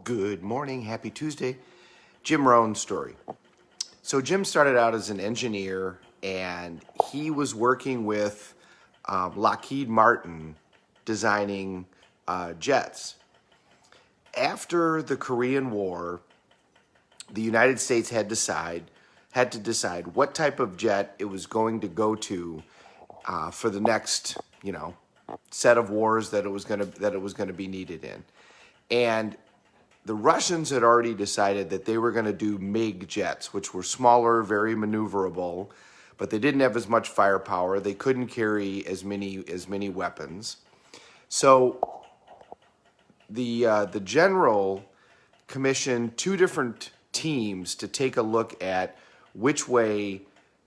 Good morning, happy Tuesday. Jim Rohn's story. So Jim started out as an engineer, and he was working with Lockheed Martin designing jets. After the Korean War, the United States had to decide what type of jet it was going to go to for the next, set of wars that it was going to be needed in. And the Russians had already decided that they were going to do MiG jets, which were smaller, very maneuverable, but they didn't have as much firepower. They couldn't carry as many weapons. So the general commissioned two different teams to take a look at which way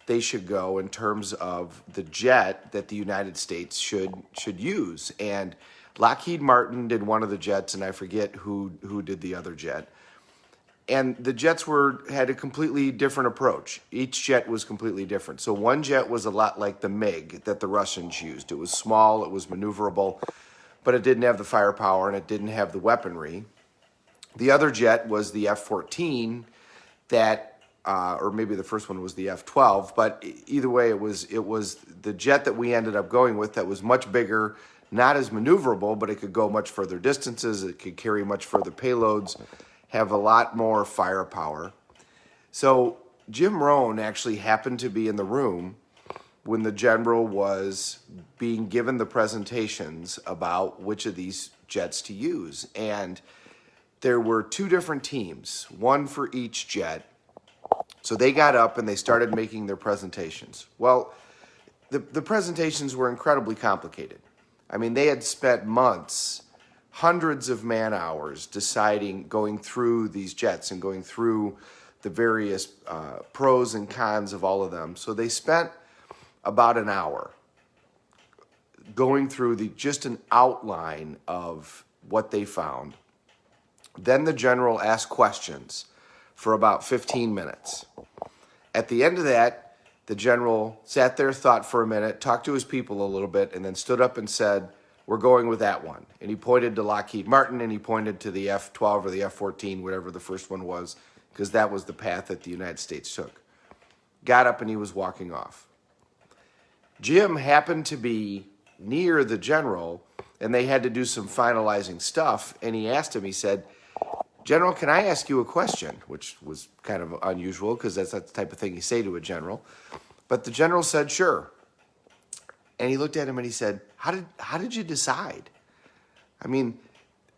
they should go in terms of the jet that the United States should use. And Lockheed Martin did one of the jets, and I forget who did the other jet. And the jets had a completely different approach. Each jet was completely different. So one jet was a lot like the MiG that the Russians used. It was small, it was maneuverable, but it didn't have the firepower and it didn't have the weaponry. The other jet was the F-14 that, or maybe the first one was the F-12, but either way, it was the jet that we ended up going with that was much bigger, not as maneuverable, but it could go much further distances. It could carry much further payloads, have a lot more firepower. So Jim Rohn actually happened to be in the room when the general was being given the presentations about which of these jets to use. And there were two different teams, one for each jet. So they got up and they started making their presentations. Well, the presentations were incredibly complicated. I mean, they had spent months, hundreds of man hours going through these jets and going through the various pros and cons of all of them. So they spent about an hour going through just an outline of what they found. Then the general asked questions for about 15 minutes. At the end of that, the general sat there, thought for a minute, talked to his people a little bit, and then stood up and said, "We're going with that one." And he pointed to Lockheed Martin, and he pointed to the F-12 or the F-14, whatever the first one was, because that was the path that the United States took. Got up and he was walking off. Jim happened to be near the general, and they had to do some finalizing stuff, and he asked him, he said, "General, can I ask you a question?" Which was kind of unusual because that's not the type of thing you say to a general. But the general said, "Sure." And he looked at him and he said, How did you decide? I mean,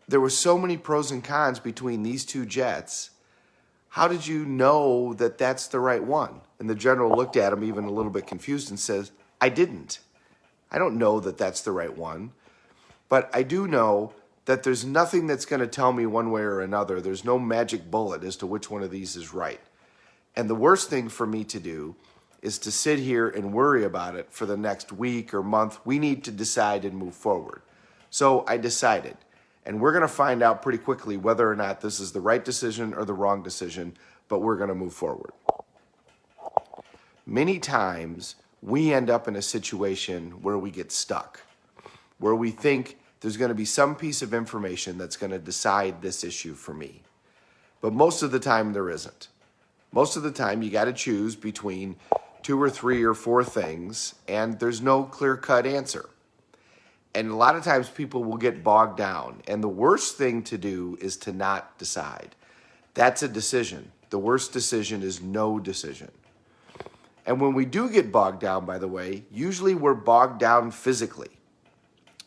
there were so many pros and cons between these two jets. How did you know that that's the right one?" And the general looked at him even a little bit confused and says, "I didn't. I don't know that that's the right one. But I do know that there's nothing that's going to tell me one way or another. There's no magic bullet as to which one of these is right. And the worst thing for me to do is to sit here and worry about it for the next week or month. We need to decide and move forward." So I decided, and we're going to find out pretty quickly whether or not this is the right decision or the wrong decision, but we're going to move forward. Many times we end up in a situation where we get stuck, where we think there's going to be some piece of information that's going to decide this issue for me. But most of the time there isn't. Most of the time you got to choose between 2 or 3 or 4 things, and there's no clear-cut answer. And a lot of times people will get bogged down, and the worst thing to do is to not decide. That's a decision. The worst decision is no decision. And when we do get bogged down, by the way, usually we're bogged down physically.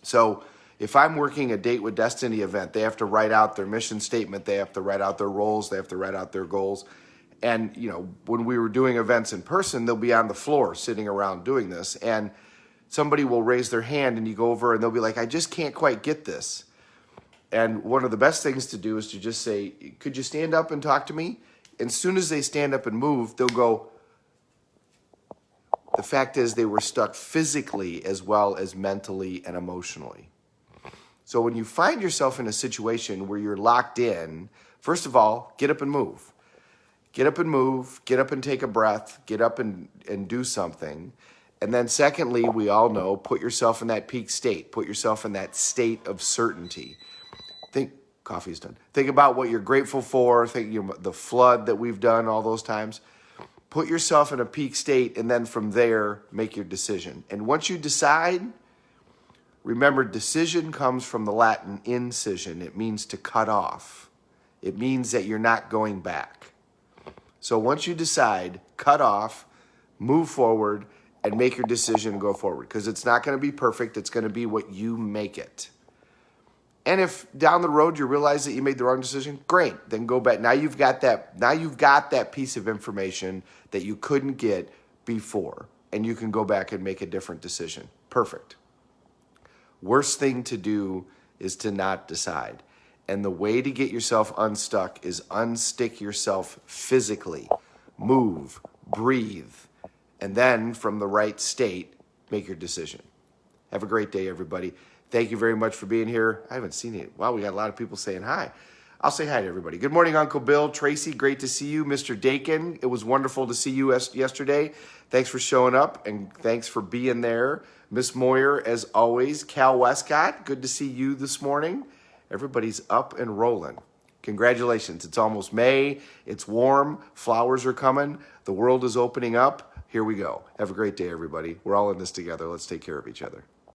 So if I'm working a Date with Destiny event, they have to write out their mission statement, they have to write out their roles, they have to write out their goals. And, when we were doing events in person, they'll be on the floor sitting around doing this. And somebody will raise their hand and you go over and they'll be like, "I just can't quite get this." And one of the best things to do is to just say, "Could you stand up and talk to me?" And as soon as they stand up and move, they'll go. The fact is they were stuck physically as well as mentally and emotionally. So when you find yourself in a situation where you're locked in, first of all, get up and move. Get up and move, get up and take a breath, get up and do something. And then secondly, we all know, put yourself in that peak state. Put yourself in that state of certainty. Coffee's done. Think about what you're grateful for. Think the flood that we've done all those times. Put yourself in a peak state, and then from there, make your decision. And once you decide, remember, decision comes from the Latin incision. It means to cut off. It means that you're not going back. So once you decide, cut off, move forward, and make your decision and go forward. Because it's not going to be perfect. It's going to be what you make it. And if down the road you realize that you made the wrong decision, great. Then go back. Now you've got that piece of information that you couldn't get before. And you can go back and make a different decision. Perfect. Worst thing to do is to not decide. And the way to get yourself unstuck is unstick yourself physically. Move, breathe, and then from the right state, make your decision. Have a great day, everybody. Thank you very much for being here. I haven't seen it. Wow, we got a lot of people saying hi. I'll say hi to everybody. Good morning, Uncle Bill. Tracy, great to see you. Mr. Dakin, it was wonderful to see you yesterday. Thanks for showing up, and thanks for being there. Miss Moyer, as always. Cal Westcott, good to see you this morning. Everybody's up and rolling. Congratulations. It's almost May. It's warm. Flowers are coming. The world is opening up. Here we go. Have a great day, everybody. We're all in this together. Let's take care of each other.